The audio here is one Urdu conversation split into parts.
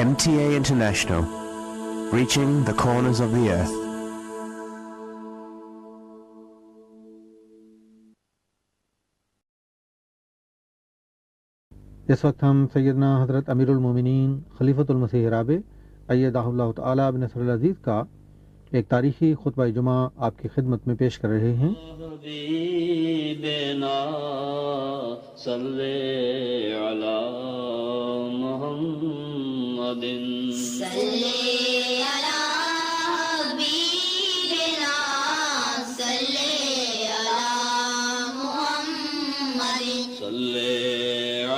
MTA International, reaching the corners of the earth. اس وقت ہم سیدنا حضرت امیر المومنین خلیفۃ المسیح رابع ایدہ اللہ تعالیٰ بنصر العزیز کا ایک تاریخی خطبہ جمعہ آپ کی خدمت میں پیش کر رہے ہیں۔ حبیبنا صلی علی محمد صلی علی حبیبنا صلی علی محمد صلی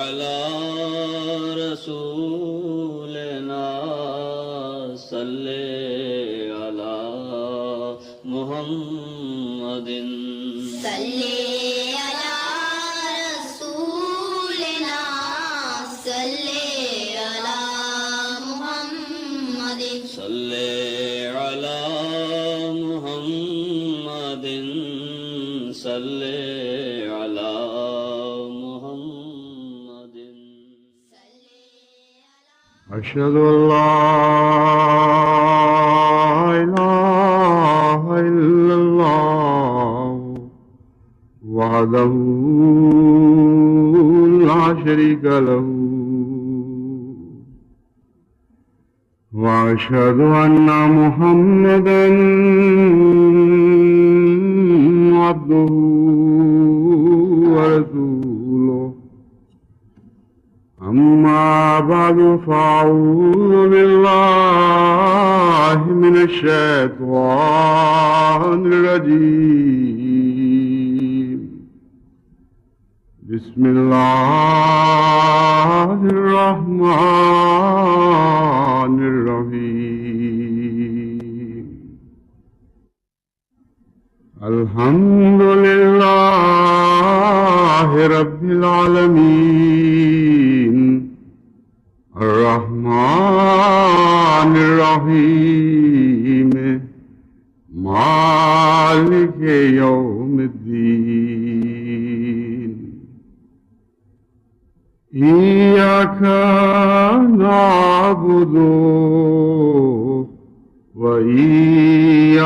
علی رسولنا صلی علی محمد صلی علی رسولنا صلی علی محمد صلی علی محمد صلی علی محمد أشهد أن لا إله إلا الله وحده لا شريك له وأشهد أن محمدا عبده ورسوله أما بعد فأعوذ بالله من الشيطان الرجيم بسم الله الرحمن الرحيم الحمد لله رب العالمين الرحمن الرحيم مالك يوم الدين إياك نعبد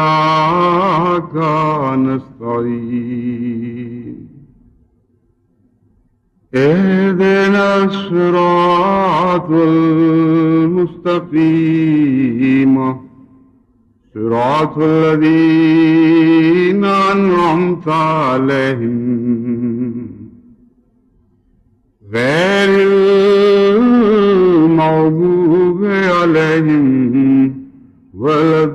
وإياك نستعين اهدنا الصراط المستقيم صراط الذين أنعمت عليهم غير المغضوب عليهم ولا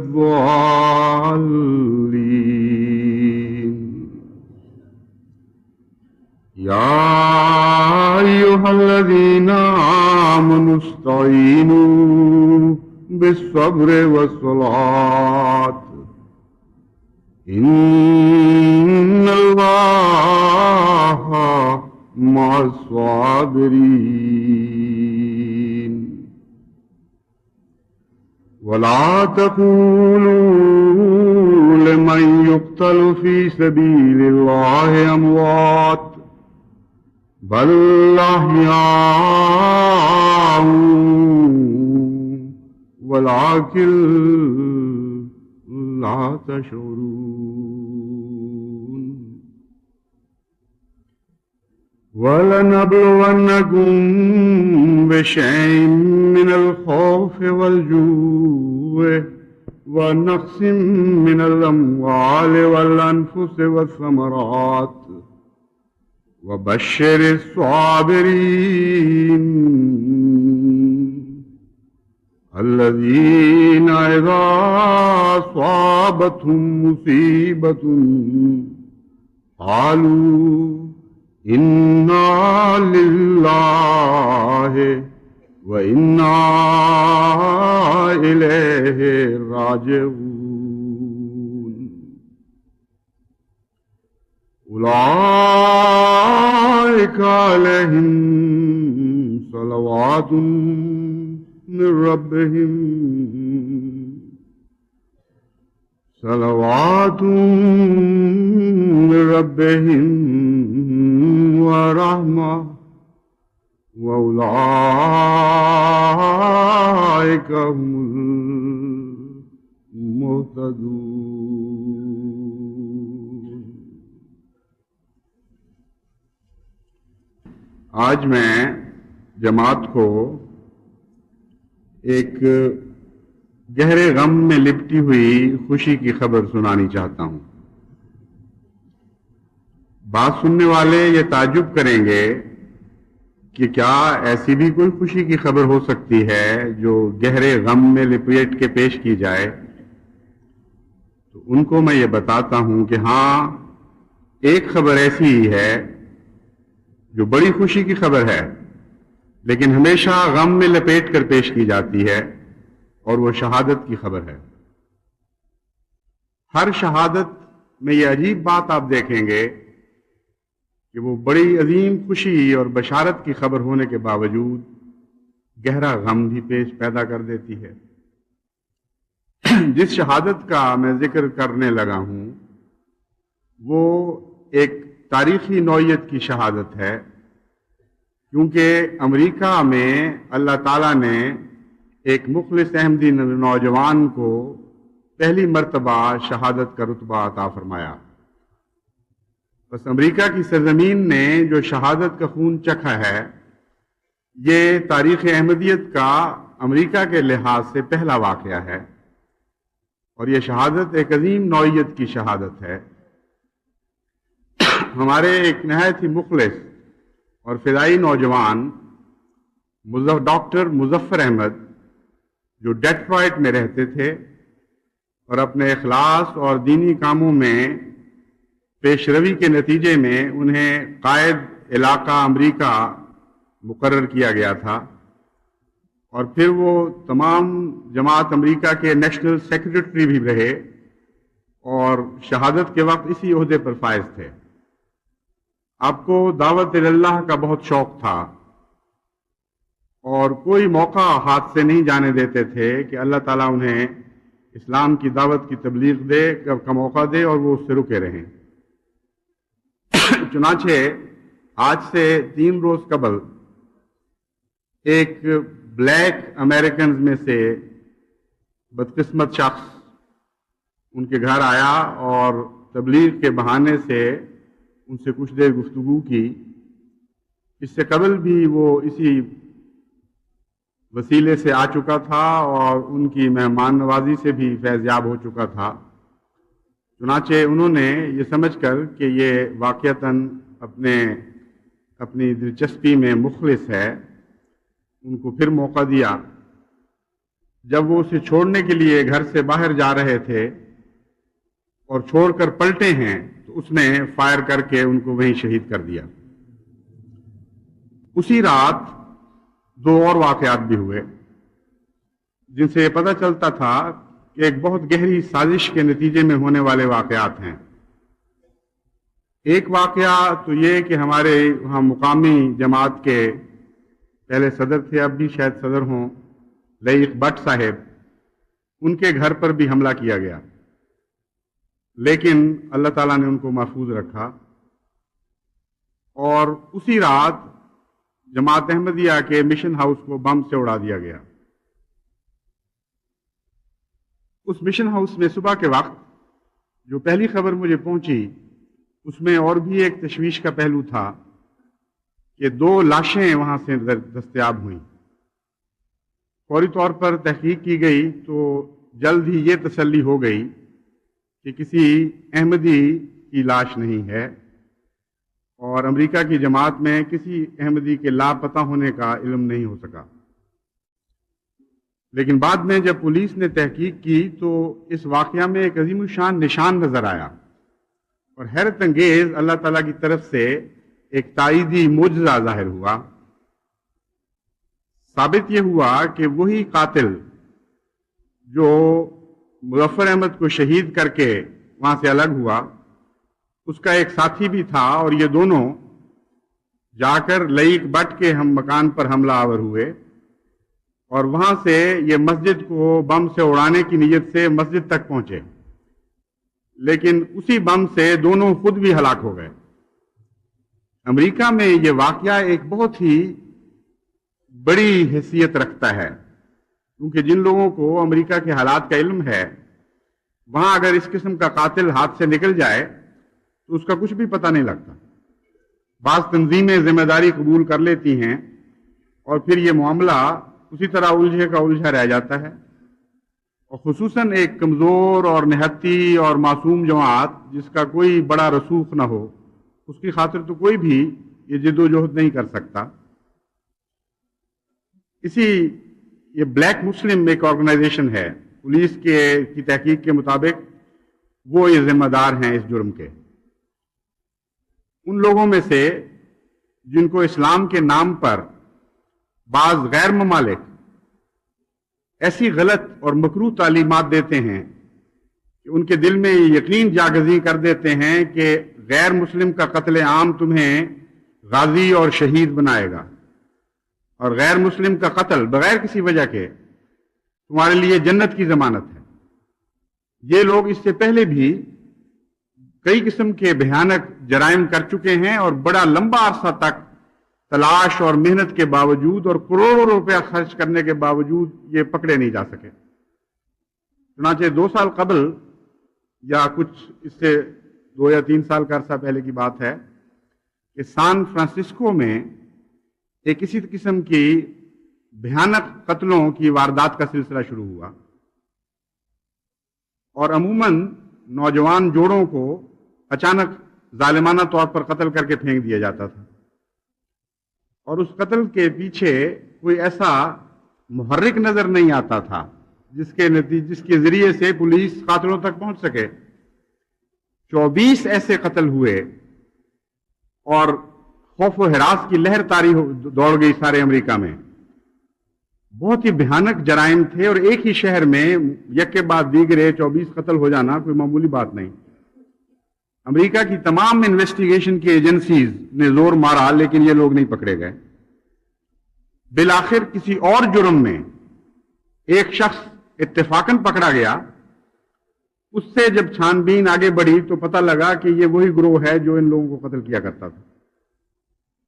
الضالين يا أيها الذين آمنوا استعينوا بالصبر والصلاة إن الله مع الصابرين ولا تقولوا لمن يقتل في سبيل الله أموات بل أحياء ولكن لا تشعرون ولنبلونكم بشيء من الخوف والجوع ونقص من الأموال والأنفس والثمرات وبشر الصابرين الذين إذا أصابتهم مصيبة قالوا إنا لله وإنا إليه راجعون أولئك عليهم صلوات من ربهم ورحمة وأولئك اولئک هم المہتدون۔ آج میں جماعت کو ایک گہرے غم میں لپٹی ہوئی خوشی کی خبر سنانی چاہتا ہوں۔ بات سننے والے یہ تعجب کریں گے کہ کیا ایسی بھی کوئی خوشی کی خبر ہو سکتی ہے جو گہرے غم میں لپیٹ کے پیش کی جائے؟ تو ان کو میں یہ بتاتا ہوں کہ ہاں، ایک خبر ایسی ہی ہے جو بڑی خوشی کی خبر ہے، لیکن ہمیشہ غم میں لپیٹ کر پیش کی جاتی ہے، اور وہ شہادت کی خبر ہے۔ ہر شہادت میں یہ عجیب بات آپ دیکھیں گے کہ وہ بڑی عظیم خوشی اور بشارت کی خبر ہونے کے باوجود گہرا غم بھی پیدا کر دیتی ہے۔ جس شہادت کا میں ذکر کرنے لگا ہوں وہ ایک تاریخی نوعیت کی شہادت ہے، کیونکہ امریکہ میں اللہ تعالیٰ نے ایک مخلص احمدی نوجوان کو پہلی مرتبہ شہادت کا رتبہ عطا فرمایا۔ بس امریکہ کی سرزمین نے جو شہادت کا خون چکھا ہے، یہ تاریخ احمدیت کا امریکہ کے لحاظ سے پہلا واقعہ ہے، اور یہ شہادت ایک عظیم نوعیت کی شہادت ہے۔ ہمارے ایک نہایت ہی مخلص اور فدائی نوجوان ڈاکٹر مظفر احمد، جو ڈیٹرائٹ میں رہتے تھے اور اپنے اخلاص اور دینی کاموں میں پیش روی کے نتیجے میں انہیں قائد علاقہ امریکہ مقرر کیا گیا تھا، اور پھر وہ تمام جماعت امریکہ کے نیشنل سیکریٹری بھی رہے، اور شہادت کے وقت اسی عہدے پر فائز تھے۔ آپ کو دعوت اللہ کا بہت شوق تھا، اور کوئی موقع ہاتھ سے نہیں جانے دیتے تھے کہ اللہ تعالیٰ انہیں اسلام کی دعوت کی تبلیغ کا موقع دے اور وہ اس سے رکے رہیں۔ چنانچہ آج سے 3 روز قبل ایک بلیک امریکنز میں سے بدقسمت شخص ان کے گھر آیا اور تبلیغ کے بہانے سے ان سے کچھ دیر گفتگو کی۔ اس سے قبل بھی وہ اسی وسیلے سے آ چکا تھا اور ان کی مہمان نوازی سے بھی فیض یاب ہو چکا تھا۔ چنانچہ انہوں نے یہ سمجھ کر کہ یہ واقعتاً اپنی دلچسپی میں مخلص ہے، ان کو پھر موقع دیا۔ جب وہ اسے چھوڑنے کے لیے گھر سے باہر جا رہے تھے اور چھوڑ کر پلٹے ہیں تو اس نے فائر کر کے ان کو وہیں شہید کر دیا۔ اسی رات 2 اور واقعات بھی ہوئے جن سے یہ پتہ چلتا تھا کہ ایک بہت گہری سازش کے نتیجے میں ہونے والے واقعات ہیں۔ ایک واقعہ تو یہ کہ ہمارے وہاں مقامی جماعت کے پہلے صدر تھے، اب بھی شاید صدر ہوں، لئیق بٹ صاحب، ان کے گھر پر بھی حملہ کیا گیا، لیکن اللہ تعالیٰ نے ان کو محفوظ رکھا، اور اسی رات جماعت احمدیہ کے مشن ہاؤس کو بم سے اڑا دیا گیا۔ اس مشن ہاؤس میں صبح کے وقت جو پہلی خبر مجھے پہنچی اس میں اور بھی ایک تشویش کا پہلو تھا کہ 2 لاشیں وہاں سے دستیاب ہوئیں۔ فوری طور پر تحقیق کی گئی تو جلد ہی یہ تسلی ہو گئی کہ کسی احمدی کی لاش نہیں ہے، اور امریکہ کی جماعت میں کسی احمدی کے لاپتہ ہونے کا علم نہیں ہو سکا۔ لیکن بعد میں جب پولیس نے تحقیق کی تو اس واقعہ میں ایک عظیم الشان نشان نظر آیا، اور حیرت انگیز اللہ تعالیٰ کی طرف سے ایک تائیدی معجزہ ظاہر ہوا۔ ثابت یہ ہوا کہ وہی قاتل جو مظفر احمد کو شہید کر کے وہاں سے الگ ہوا، اس کا ایک ساتھی بھی تھا، اور یہ دونوں جا کر لئیق بٹ کے ہم مکان پر حملہ آور ہوئے، اور وہاں سے یہ مسجد کو بم سے اڑانے کی نیت سے مسجد تک پہنچے، لیکن اسی بم سے دونوں خود بھی ہلاک ہو گئے۔ امریکہ میں یہ واقعہ ایک بہت ہی بڑی حیثیت رکھتا ہے، کیونکہ جن لوگوں کو امریکہ کے حالات کا علم ہے، وہاں اگر اس قسم کا قاتل ہاتھ سے نکل جائے تو اس کا کچھ بھی پتہ نہیں لگتا۔ بعض تنظیمیں ذمہ داری قبول کر لیتی ہیں اور پھر یہ معاملہ اسی طرح الجھے کا الجھا رہ جاتا ہے، اور خصوصاً ایک کمزور اور نہتی اور معصوم جماعت جس کا کوئی بڑا رسوخ نہ ہو، اس کی خاطر تو کوئی بھی یہ جد و جہد نہیں کر سکتا۔ یہ بلیک مسلم ایک آرگنائزیشن ہے، پولیس کی تحقیق کے مطابق وہ یہ ذمہ دار ہیں اس جرم کے۔ ان لوگوں میں سے جن کو اسلام کے نام پر بعض غیر ممالک ایسی غلط اور مکروہ تعلیمات دیتے ہیں کہ ان کے دل میں یہ یقین جاگزی کر دیتے ہیں کہ غیر مسلم کا قتل عام تمہیں غازی اور شہید بنائے گا، اور غیر مسلم کا قتل بغیر کسی وجہ کے تمہارے لیے جنت کی ضمانت ہے۔ یہ لوگ اس سے پہلے بھی کئی قسم کے بھیانک جرائم کر چکے ہیں، اور بڑا لمبا عرصہ تک تلاش اور محنت کے باوجود اور کروڑوں روپیہ خرچ کرنے کے باوجود یہ پکڑے نہیں جا سکے۔ چنانچہ 2 سال قبل یا کچھ اس سے 2 یا 3 سال کا عرصہ پہلے کی بات ہے کہ سان فرانسسکو میں ایک اسی قسم کی بھیانک قتلوں کی واردات کا سلسلہ شروع ہوا، اور عموماً نوجوان جوڑوں کو اچانک ظالمانہ طور پر قتل کر کے پھینک دیا جاتا تھا، اور اس قتل کے پیچھے کوئی ایسا محرک نظر نہیں آتا تھا جس کے ذریعے سے پولیس قاتلوں تک پہنچ سکے۔ 24 ایسے قتل ہوئے اور خوف و ہراس کی لہر طاری دوڑ گئی سارے امریکہ میں۔ بہت ہی بھیانک جرائم تھے، اور ایک ہی شہر میں یک کے بعد دیگرے 24 قتل ہو جانا کوئی معمولی بات نہیں۔ امریکہ کی تمام انویسٹیگیشن کی ایجنسیز نے زور مارا، لیکن یہ لوگ نہیں پکڑے گئے۔ بالآخر کسی اور جرم میں ایک شخص اتفاقاً پکڑا گیا، اس سے جب چھان بین آگے بڑھی تو پتہ لگا کہ یہ وہی گروہ ہے جو ان لوگوں کو قتل کیا کرتا تھا،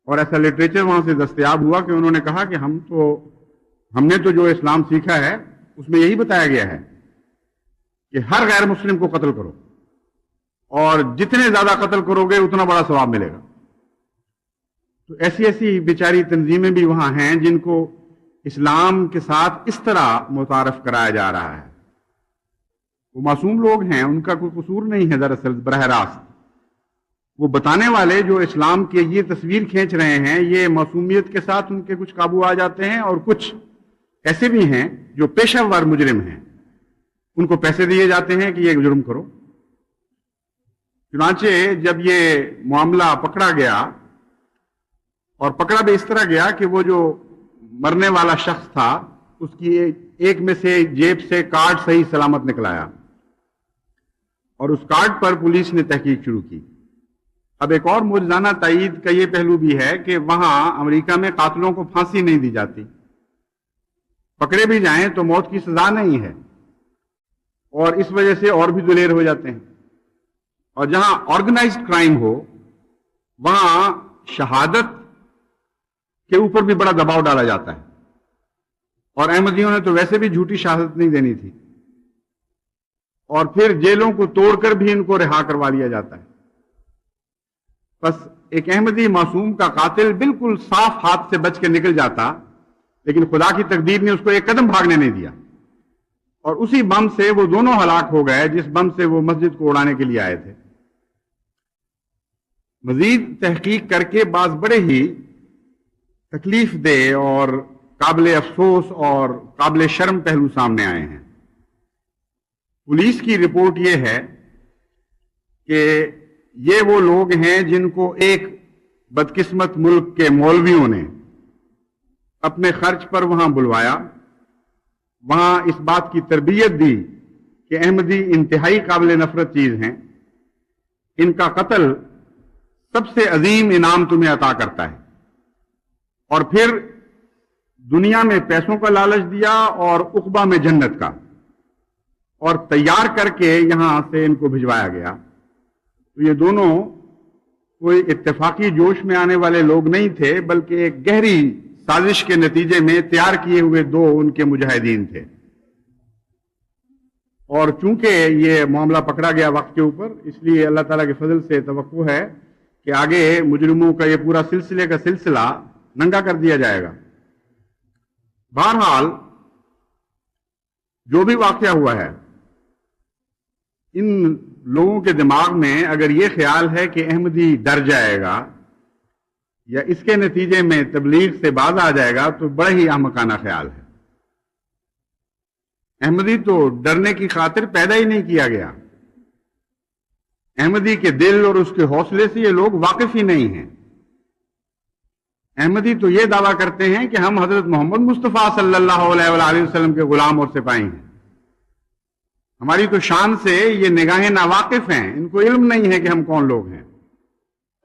اور ایسا لٹریچر وہاں سے دستیاب ہوا کہ انہوں نے کہا کہ ہم نے تو جو اسلام سیکھا ہے اس میں یہی بتایا گیا ہے کہ ہر غیر مسلم کو قتل کرو، اور جتنے زیادہ قتل کرو گے اتنا بڑا ثواب ملے گا۔ تو ایسی بیچاری تنظیمیں بھی وہاں ہیں جن کو اسلام کے ساتھ اس طرح متعارف کرایا جا رہا ہے۔ وہ معصوم لوگ ہیں، ان کا کوئی قصور نہیں ہے دراصل براہ راست۔ وہ بتانے والے جو اسلام کے یہ تصویر کھینچ رہے ہیں، یہ معصومیت کے ساتھ ان کے کچھ قابو آ جاتے ہیں، اور کچھ ایسے بھی ہیں جو پیشہ ور مجرم ہیں، ان کو پیسے دیے جاتے ہیں کہ یہ جرم کرو۔ چنانچہ جب یہ معاملہ پکڑا گیا، اور پکڑا بھی اس طرح گیا کہ وہ جو مرنے والا شخص تھا اس کی ایک میں سے جیب سے کارڈ صحیح سلامت نکلایا، اور اس کارڈ پر پولیس نے تحقیق شروع کی۔ اب ایک اور موجزانہ تائید کا یہ پہلو بھی ہے کہ وہاں امریکہ میں قاتلوں کو پھانسی نہیں دی جاتی، پکڑے بھی جائیں تو موت کی سزا نہیں ہے، اور اس وجہ سے اور بھی دلیر ہو جاتے ہیں۔ اور جہاں آرگنائزڈ کرائم ہو وہاں شہادت کے اوپر بھی بڑا دباؤ ڈالا جاتا ہے، اور احمدیوں نے تو ویسے بھی جھوٹی شہادت نہیں دینی تھی، اور پھر جیلوں کو توڑ کر بھی ان کو رہا کروا لیا جاتا ہے۔ بس ایک احمدی معصوم کا قاتل بالکل صاف ہاتھ سے بچ کے نکل جاتا، لیکن خدا کی تقدیر نے اس کو ایک قدم بھاگنے نہیں دیا، اور اسی بم سے وہ دونوں ہلاک ہو گئے جس بم سے وہ مسجد کو اڑانے کے لیے آئے تھے۔ مزید تحقیق کر کے بعض بڑے ہی تکلیف دہ اور قابل افسوس اور قابل شرم پہلو سامنے آئے ہیں۔ پولیس کی رپورٹ یہ ہے کہ یہ وہ لوگ ہیں جن کو ایک بدقسمت ملک کے مولویوں نے اپنے خرچ پر وہاں بلوایا، وہاں اس بات کی تربیت دی کہ احمدی انتہائی قابل نفرت چیز ہیں، ان کا قتل سب سے عظیم انعام تمہیں عطا کرتا ہے، اور پھر دنیا میں پیسوں کا لالچ دیا اور عقبہ میں جنت کا، اور تیار کر کے یہاں سے ان کو بھجوایا گیا۔ تو یہ دونوں کوئی اتفاقی جوش میں آنے والے لوگ نہیں تھے، بلکہ ایک گہری سازش کے نتیجے میں تیار کیے ہوئے 2 ان کے مجاہدین تھے، اور چونکہ یہ معاملہ پکڑا گیا وقت کے اوپر، اس لیے اللہ تعالیٰ کے فضل سے توقع ہے کہ آگے مجرموں کا یہ پورا سلسلے کا سلسلہ ننگا کر دیا جائے گا۔ بہرحال جو بھی واقعہ ہوا ہے، ان لوگوں کے دماغ میں اگر یہ خیال ہے کہ احمدی ڈر جائے گا یا اس کے نتیجے میں تبلیغ سے باز آ جائے گا تو بڑا ہی احمقانہ خیال ہے۔ احمدی تو ڈرنے کی خاطر پیدا ہی نہیں کیا گیا۔ احمدی کے دل اور اس کے حوصلے سے یہ لوگ واقف ہی نہیں ہیں۔ احمدی تو یہ دعویٰ کرتے ہیں کہ ہم حضرت محمد مصطفیٰ صلی اللہ علیہ وآلہ وسلم کے غلام اور سپاہی ہیں۔ ہماری تو شان سے یہ نگاہیں ناواقف ہیں، ان کو علم نہیں ہے کہ ہم کون لوگ ہیں،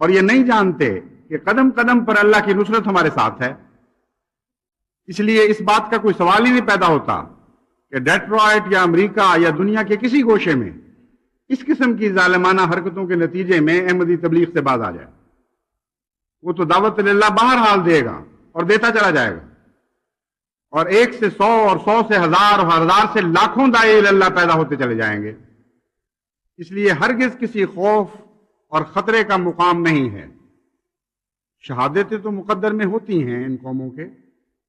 اور یہ نہیں جانتے کہ قدم قدم پر اللہ کی نصرت ہمارے ساتھ ہے۔ اس لیے اس بات کا کوئی سوال ہی نہیں پیدا ہوتا کہ ڈیٹرائٹ یا امریکہ یا دنیا کے کسی گوشے میں اس قسم کی ظالمانہ حرکتوں کے نتیجے میں احمدی تبلیغ سے باز آ جائے۔ وہ تو دعوت اللہ بہرحال دے گا اور دیتا چلا جائے گا، اور 1 سے 100 اور 100 سے 1000 اور 1000 سے لاکھوں داعی اللہ پیدا ہوتے چلے جائیں گے۔ اس لیے ہرگز کسی خوف اور خطرے کا مقام نہیں ہے۔ شہادتیں تو مقدر میں ہوتی ہیں ان قوموں کے،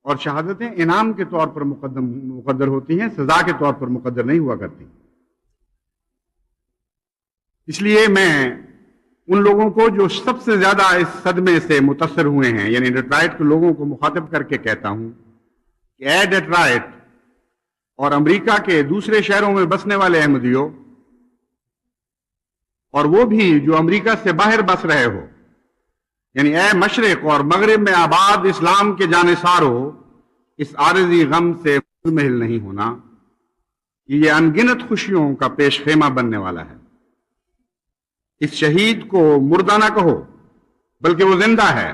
اور شہادتیں انعام کے طور پر مقدر ہوتی ہیں، سزا کے طور پر مقدر نہیں ہوا کرتی۔ اس لیے میں ان لوگوں کو جو سب سے زیادہ اس صدمے سے متاثر ہوئے ہیں، یعنی ڈیٹرائٹ کے لوگوں کو مخاطب کر کے کہتا ہوں کہ اے ڈیٹرائٹ اور امریکہ کے دوسرے شہروں میں بسنے والے احمدیوں، اور وہ بھی جو امریکہ سے باہر بس رہے ہو، یعنی اے مشرق اور مغرب میں آباد اسلام کے جانثار ہو، اس عارضی غم سے منمحل نہیں ہونا کہ یہ انگنت خوشیوں کا پیش خیمہ بننے والا ہے۔ اس شہید کو مردہ نہ کہو، بلکہ وہ زندہ ہے،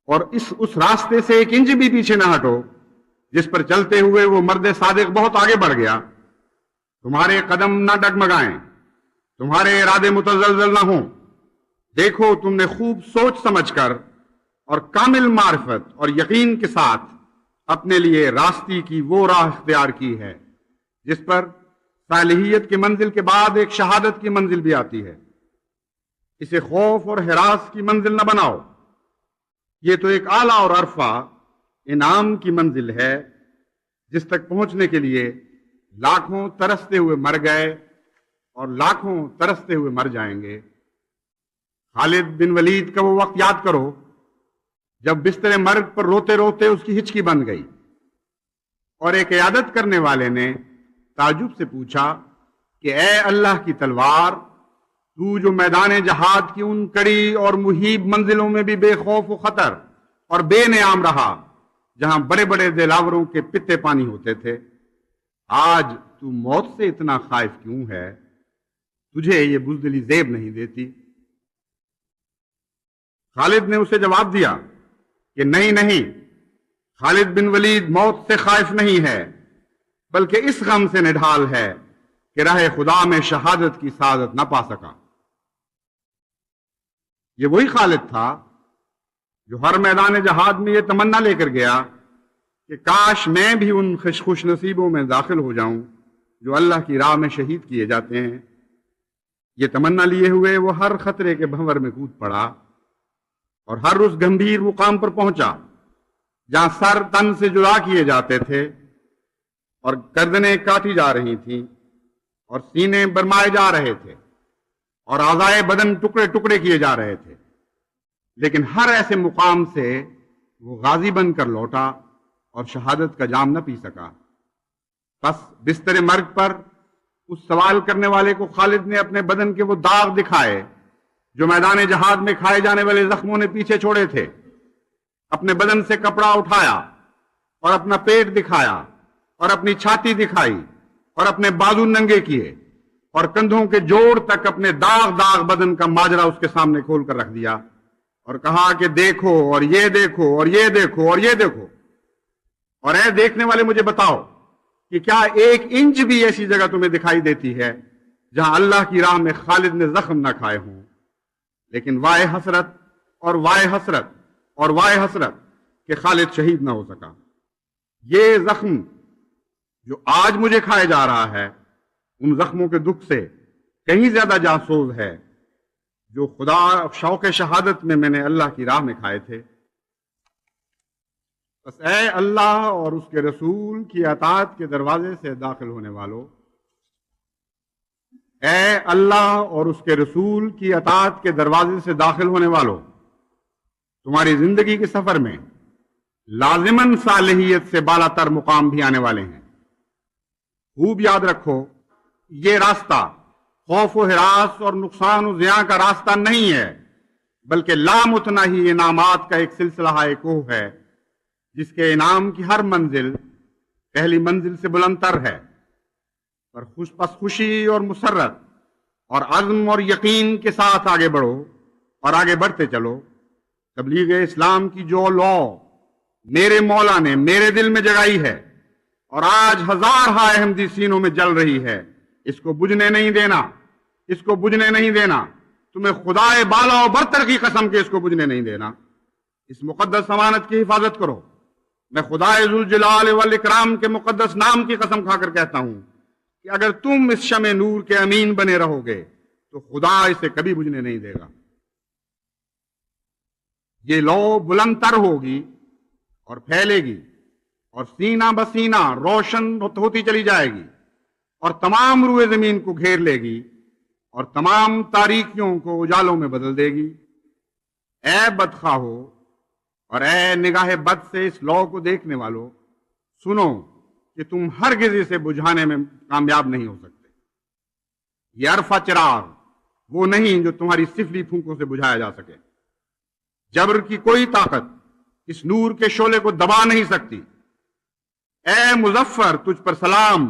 اور اس راستے سے 1 انچ بھی پیچھے نہ ہٹو جس پر چلتے ہوئے وہ مرد صادق بہت آگے بڑھ گیا۔ تمہارے قدم نہ ڈگمگائیں، تمہارے ارادے متزلزل نہ ہوں۔ دیکھو تم نے خوب سوچ سمجھ کر اور کامل معرفت اور یقین کے ساتھ اپنے لیے راستی کی وہ راہ اختیار کی ہے جس پر صالحیت کی منزل کے بعد ایک شہادت کی منزل بھی آتی ہے۔ اسے خوف اور ہراس کی منزل نہ بناؤ، یہ تو ایک اعلیٰ اور عرفہ انعام کی منزل ہے جس تک پہنچنے کے لیے لاکھوں ترستے ہوئے مر گئے اور لاکھوں ترستے ہوئے مر جائیں گے۔ خالد بن ولید کا وہ وقت یاد کرو جب بستر مرگ پر روتے روتے اس کی ہچکی بن گئی، اور ایک عیادت کرنے والے نے تعجب سے پوچھا کہ اے اللہ کی تلوار، تو جو میدان جہاد کی ان کڑی اور محیب منزلوں میں بھی بے خوف و خطر اور بے نیام رہا جہاں بڑے بڑے دلاوروں کے پتے پانی ہوتے تھے، آج تو موت سے اتنا خائف کیوں ہے؟ تجھے یہ بزدلی زیب نہیں دیتی؟ خالد نے اسے جواب دیا کہ نہیں، خالد بن ولید موت سے خائف نہیں ہے، بلکہ اس غم سے نڈھال ہے کہ راہ خدا میں شہادت کی سعادت نہ پا سکا۔ یہ وہی خالد تھا جو ہر میدان جہاد میں یہ تمنا لے کر گیا کہ کاش میں بھی ان خوش نصیبوں میں داخل ہو جاؤں جو اللہ کی راہ میں شہید کیے جاتے ہیں۔ یہ تمنا لیے ہوئے وہ ہر خطرے کے بھنور میں کود پڑا اور ہر اس گمبھیر مقام پر پہنچا جہاں سر تن سے جدا کیے جاتے تھے اور گردنیں کاٹی جا رہی تھیں اور سینے برمائے جا رہے تھے اور اعضائے بدن ٹکڑے ٹکڑے کیے جا رہے تھے، لیکن ہر ایسے مقام سے وہ غازی بن کر لوٹا اور شہادت کا جام نہ پی سکا۔ بس بستر مرگ پر اس سوال کرنے والے کو خالد نے اپنے بدن کے وہ داغ دکھائے جو میدان جہاد میں کھائے جانے والے زخموں نے پیچھے چھوڑے تھے۔ اپنے بدن سے کپڑا اٹھایا اور اپنا پیٹ دکھایا اور اپنی چھاتی دکھائی اور اپنے بازو ننگے کیے اور کندھوں کے جوڑ تک اپنے داغ بدن کا ماجرا اس کے سامنے کھول کر رکھ دیا اور کہا کہ دیکھو اور یہ دیکھو اور یہ دیکھو اور یہ دیکھو، اور اے دیکھنے والے مجھے بتاؤ کہ کیا 1 انچ بھی ایسی جگہ تمہیں دکھائی دیتی ہے جہاں اللہ کی راہ میں خالد نے زخم نہ کھائے ہوں؟ لیکن وائے حسرت اور وائے حسرت اور وائے حسرت کہ خالد شہید نہ ہو سکا۔ یہ زخم جو آج مجھے کھائے جا رہا ہے ان زخموں کے دکھ سے کہیں زیادہ جانسوز ہے جو خدا شوق شہادت میں نے اللہ کی راہ میں کھائے تھے۔ بس اے اللہ اور اس کے رسول کی اطاعت کے دروازے سے داخل ہونے والوں، اے اللہ اور اس کے رسول کی اطاعت کے دروازے سے داخل ہونے والوں، تمہاری زندگی کے سفر میں لازماً صالحیت سے بالا تر مقام بھی آنے والے ہیں۔ خوب یاد رکھو، یہ راستہ خوف و ہراس اور نقصان و زیاں کا راستہ نہیں ہے، بلکہ لامتناہی انعامات کا ایک سلسلہ کوہ ہے، جس کے انعام کی ہر منزل پہلی منزل سے بلند تر ہے۔ پر خوشی اور مسرت اور عزم اور یقین کے ساتھ آگے بڑھو اور آگے بڑھتے چلو۔ تبلیغ اسلام کی جو لو میرے مولا نے میرے دل میں جگائی ہے اور آج ہزارہا احمدی سینوں میں جل رہی ہے، اس کو بجھنے نہیں دینا، اس کو بجھنے نہیں دینا۔ تمہیں خدائے بالا و برتر کی قسم کے اس کو بجھنے نہیں دینا۔ اس مقدس امانت کی حفاظت کرو۔ میں خدائے ذوالجلال والاکرام کے مقدس نام کی قسم کھا کر کہتا ہوں کہ اگر تم اس شمع نور کے امین بنے رہو گے تو خدا اسے کبھی بجھنے نہیں دے گا۔ یہ لو بلند تر ہوگی اور پھیلے گی اور سینہ بسینہ روشن ہوتی چلی جائے گی اور تمام روئے زمین کو گھیر لے گی اور تمام تاریکیوں کو اجالوں میں بدل دے گی۔ اے بدخواہو اور اے نگاہ بد سے اس لو کو دیکھنے والو، سنو کہ تم ہرگز اسے بجھانے میں کامیاب نہیں ہو سکتے۔ یہ عرفہ چراغ وہ نہیں جو تمہاری سفلی پھونکوں سے بجھایا جا سکے۔ جبر کی کوئی طاقت اس نور کے شعلے کو دبا نہیں سکتی۔ اے مظفر، تجھ پر سلام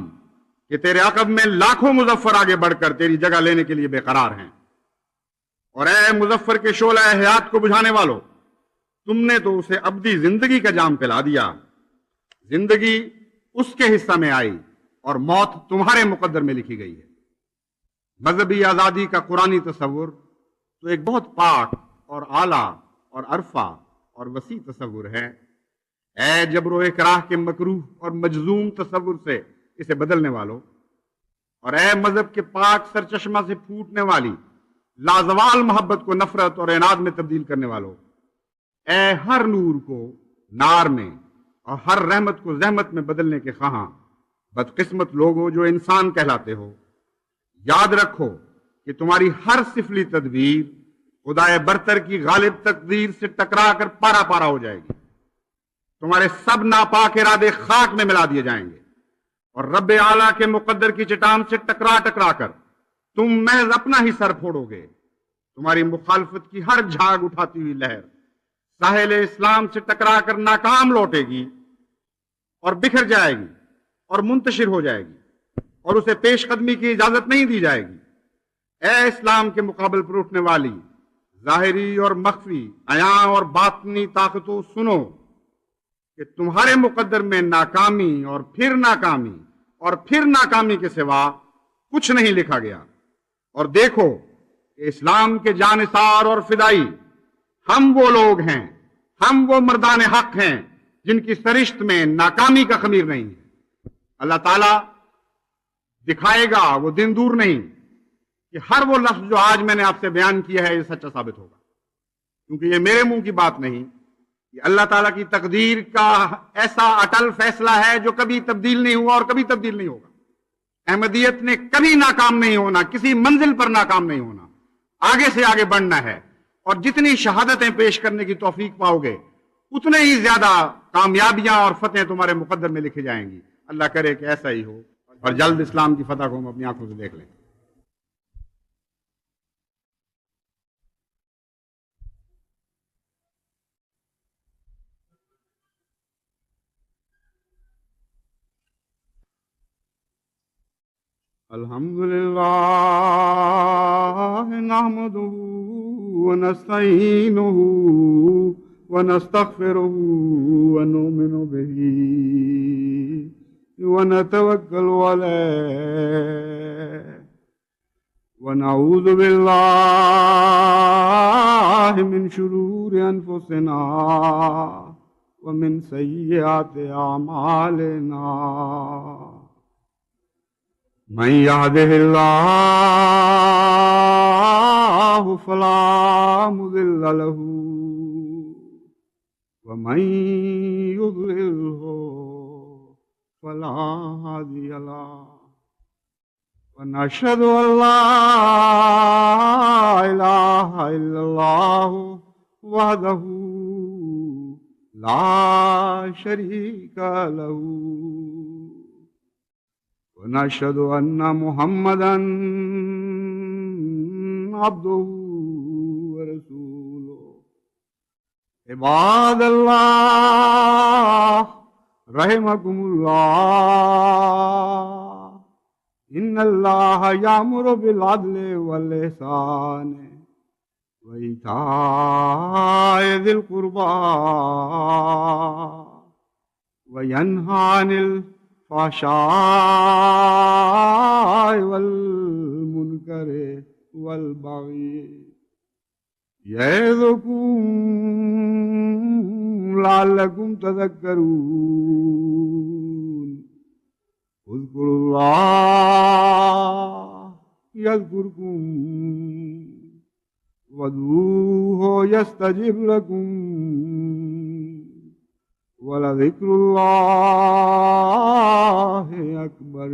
کہ تیرے عقب میں لاکھوں مظفر آگے بڑھ کر تیری جگہ لینے کے لیے بے قرار ہیں۔ اور اے مظفر کے شعلہ حیات کو بجھانے والو، تم نے تو اسے ابدی زندگی کا جام پلا دیا۔ زندگی اس کے حصہ میں آئی اور موت تمہارے مقدر میں لکھی گئی ہے۔ مذہبی آزادی کا قرآنی تصور تو ایک بہت پاک اور اعلیٰ اور عرفہ اور وسیع تصور ہے۔ اے جبر و اکراہ کے مکروہ اور مجزوم تصور سے اسے بدلنے والوں، اور اے مذہب کے پاک سرچشمہ سے پھوٹنے والی لازوال محبت کو نفرت اور عناد میں تبدیل کرنے والوں، اے ہر نور کو نار میں اور ہر رحمت کو زحمت میں بدلنے کے خواہاں بدقسمت لوگوں جو انسان کہلاتے ہو، یاد رکھو کہ تمہاری ہر سفلی تدبیر خدائے برتر کی غالب تقدیر سے ٹکرا کر پارا پارا ہو جائے گی۔ تمہارے سب ناپاک ارادے خاک میں ملا دیے جائیں گے اور رب اعلیٰ کے مقدر کی چٹان سے ٹکرا ٹکرا کر تم محض اپنا ہی سر پھوڑو گے۔ تمہاری مخالفت کی ہر جھاگ اٹھاتی ہوئی لہر ساحل اسلام سے ٹکرا کر ناکام لوٹے گی اور بکھر جائے گی اور منتشر ہو جائے گی اور اسے پیش قدمی کی اجازت نہیں دی جائے گی۔ اے اسلام کے مقابل پر اٹھنے والی ظاہری اور مخفی، عیاں اور باطنی طاقتوں، سنو کہ تمہارے مقدر میں ناکامی اور پھر ناکامی اور پھر ناکامی کے سوا کچھ نہیں لکھا گیا۔ اور دیکھو کہ اسلام کے جانثار اور فدائی ہم وہ لوگ ہیں، ہم وہ مردان حق ہیں جن کی سرشت میں ناکامی کا خمیر نہیں ہے۔ اللہ تعالیٰ دکھائے گا وہ دن دور نہیں کہ ہر وہ لفظ جو آج میں نے آپ سے بیان کیا ہے یہ سچا ثابت ہوگا، کیونکہ یہ میرے منہ کی بات نہیں، یہ اللہ تعالیٰ کی تقدیر کا ایسا اٹل فیصلہ ہے جو کبھی تبدیل نہیں ہوا اور کبھی تبدیل نہیں ہوگا۔ احمدیت نے کبھی ناکام نہیں ہونا، کسی منزل پر ناکام نہیں ہونا، آگے سے آگے بڑھنا ہے، اور جتنی شہادتیں پیش کرنے کی توفیق پاؤ گے اتنے ہی زیادہ کامیابیاں اور فتح تمہارے مقدر میں لکھی جائیں گی۔ اللہ کرے کہ ایسا ہی ہو اور جلد اسلام کی فتح کو ہم اپنی آنکھوں سے دیکھ لیں۔ الحمدللہ نحمدہ ونستعینہ ونستغفرہ ونؤمن بہ ونتوکل علیہ ونعوذ باللہ من شرور انفسنا ومن سيئات أعمالنا من يهده الله فلا مضل له ومن يضلله فلا هادي له ونشهد أن لا إله إلا الله وحده لا شريك له ونشهد أن محمدا عبده ورسوله عباد الله رحمكم الله إن الله يأمر بالعدل والإحسان وإيتاء ذي القربى وينهى عن الفحشاء والمنكر والبغي يعظكم لعلكم تذكرون اذكروا الله يذكركم وادعوه يستجب لكم ولذكر الله أكبر